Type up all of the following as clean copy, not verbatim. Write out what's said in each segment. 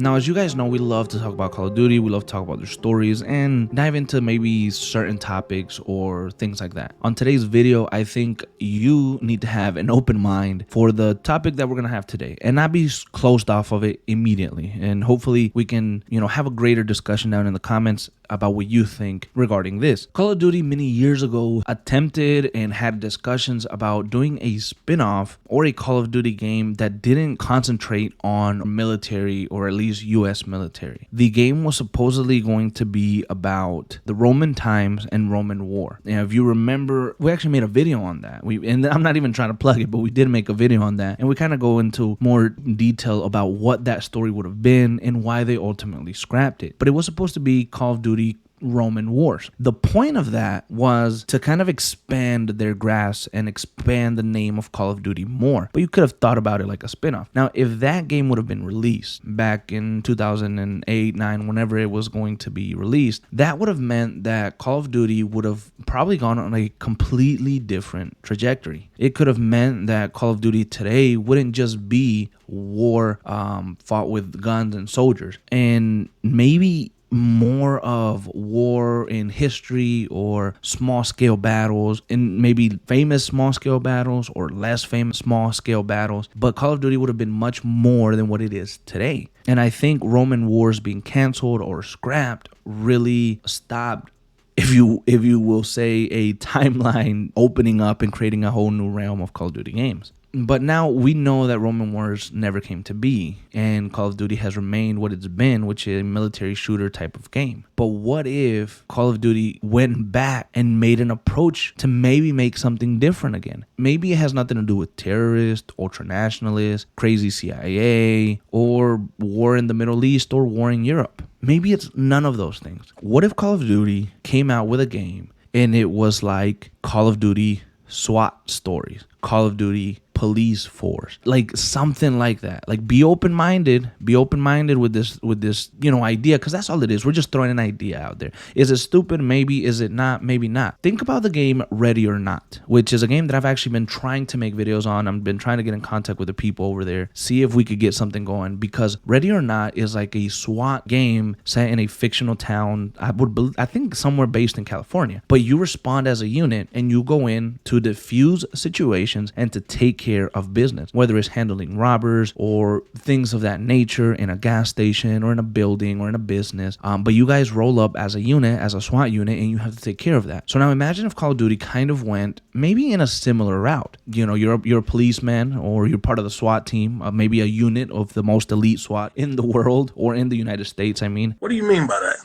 Now, as you guys know, we love to talk about Call of Duty, we love to talk about their stories, and dive into maybe certain topics or things like that. On today's video, I think you need to have an open mind for the topic that we're going to have today and not be closed off of it immediately. And hopefully we can, have a greater discussion down in the comments about what you think regarding this. Call of Duty many years ago attempted and had discussions about doing a spin-off or a Call of Duty game that didn't concentrate on military, or at least US military. The game was supposedly going to be about the Roman times and Roman war. Now, if you remember, we actually made a video on that. And I'm not even trying to plug it, but we did make a video on that. And we kind of go into more detail about what that story would have been and why they ultimately scrapped it. But it was supposed to be Call of Duty Roman Wars. The point of that was to kind of expand their grasp and expand the name of Call of Duty more. But you could have thought about it like a spin-off. Now, if that game would have been released back in 2008, 9, whenever it was going to be released, that would have meant that Call of Duty would have probably gone on a completely different trajectory. It could have meant that Call of Duty today wouldn't just be war fought with guns and soldiers, and maybe more of war in history or small scale battles, and maybe famous small scale battles or less famous small scale battles. But Call of Duty would have been much more than what it is today. And I think Roman Wars being canceled or scrapped really stopped, if you will say, a timeline opening up and creating a whole new realm of Call of Duty games. But now we know that Roman Wars never came to be, and Call of Duty has remained what it's been, which is a military shooter type of game. But what if Call of Duty went back and made an approach to maybe make something different again? Maybe it has nothing to do with terrorists, ultranationalists, crazy CIA, or war in the Middle East or war in Europe. Maybe it's none of those things. What if Call of Duty came out with a game and it was like Call of Duty SWAT stories, Call of Duty police force, like something like that? Like, be open-minded with this idea, because that's all it is. We're just throwing an idea out there. Is it stupid? Maybe. Is it not? Maybe not. Think about the game Ready or Not, which is a game that I've actually been trying to make videos on. I've been trying to get in contact with the people over there, see if we could get something going, because Ready or Not is like a SWAT game set in a fictional town, I think somewhere based in California. But you respond as a unit and you go in to defuse situations and to take care of business, whether it's handling robbers or things of that nature in a gas station or in a building or in a business. But you guys roll up as a unit, as a SWAT unit, and you have to take care of that. So now imagine if Call of Duty kind of went maybe in a similar route. You're a policeman, or you're part of the SWAT team, maybe a unit of the most elite SWAT in the world, or in the United States, I mean. What do you mean by that?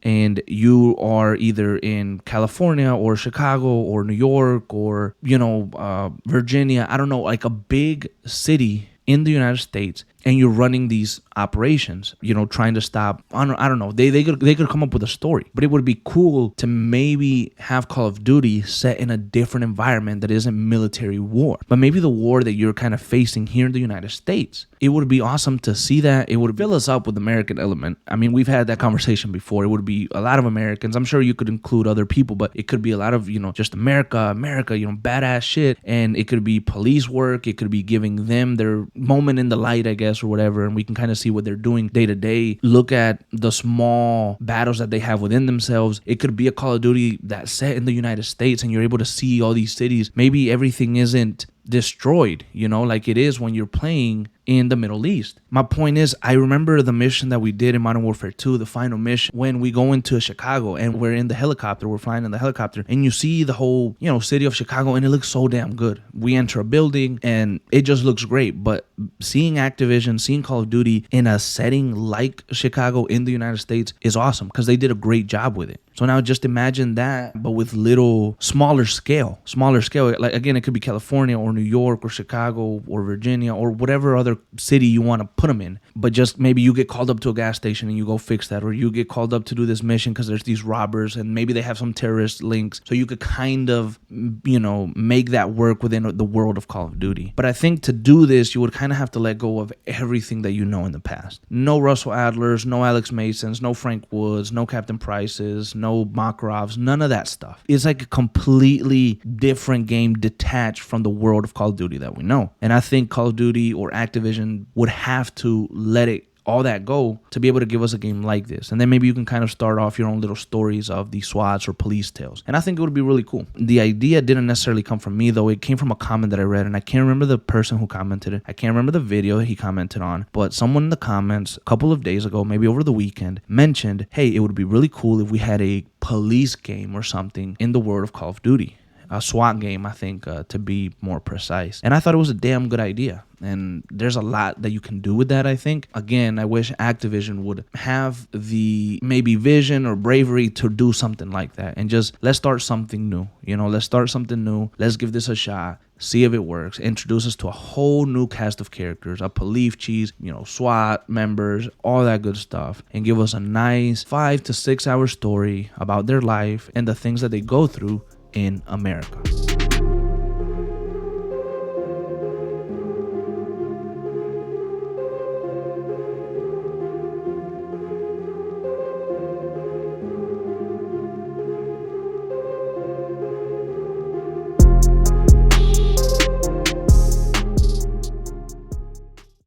And you are either in California or Chicago or New York or, Virginia, I don't know, like a big city in the United States, and you're running these operations, trying to stop, I don't know, they could come up with a story. But it would be cool to maybe have Call of Duty set in a different environment that isn't military war, but maybe the war that you're kind of facing here in the United States. It would be awesome to see that. It would fill us up with American element. I mean, we've had that conversation before. It would be a lot of Americans. I'm sure you could include other people, but it could be a lot of, just America, badass shit. And it could be police work. It could be giving them their moment in the light, I guess, or whatever, and we can kind of see what they're doing day to day. Look at the small battles that they have within themselves. It could be a Call of Duty that's set in the United States, and you're able to see all these cities. Maybe everything isn't destroyed, like it is when you're playing in the Middle East. My point is, I remember the mission that we did in Modern Warfare 2, the final mission, when we go into Chicago and we're in the helicopter, we're flying in the helicopter, and you see the whole, city of Chicago, and it looks so damn good. We enter a building and it just looks great. But seeing Activision, seeing Call of Duty in a setting like Chicago in the United States is awesome, because they did a great job with it. So now just imagine that, but with smaller scale. Like, again, it could be California or New York or Chicago or Virginia or whatever other city you want to put them in. But just maybe you get called up to a gas station and you go fix that, or you get called up to do this mission because there's these robbers and maybe they have some terrorist links. So you could kind of, make that work within the world of Call of Duty. But I think to do this, you would kind of have to let go of everything that you know in the past. No Russell Adlers, no Alex Masons, no Frank Woods, no Captain Prices, no Makarovs, none of that stuff. It's like a completely different game detached from the world of Call of Duty that we know. And I think Call of Duty or Activision would have to let it all that go to be able to give us a game like this. And then maybe you can kind of start off your own little stories of the SWATs or police tales. And I think it would be really cool. The idea didn't necessarily come from me, though. It came from a comment that I read, and I can't remember the person who commented it. I can't remember the video he commented on, but someone in the comments a couple of days ago, maybe over the weekend, mentioned, hey, it would be really cool if we had a police game or something in the world of Call of Duty. A SWAT game, I think, to be more precise. And I thought it was a damn good idea. And there's a lot that you can do with that, I think. Again, I wish Activision would have the maybe vision or bravery to do something like that. And just, let's start something new. Let's start something new. Let's give this a shot. See if it works. Introduce us to a whole new cast of characters, a police chief, SWAT members, all that good stuff. And give us a nice 5 to 6 hour story about their life and the things that they go through in America.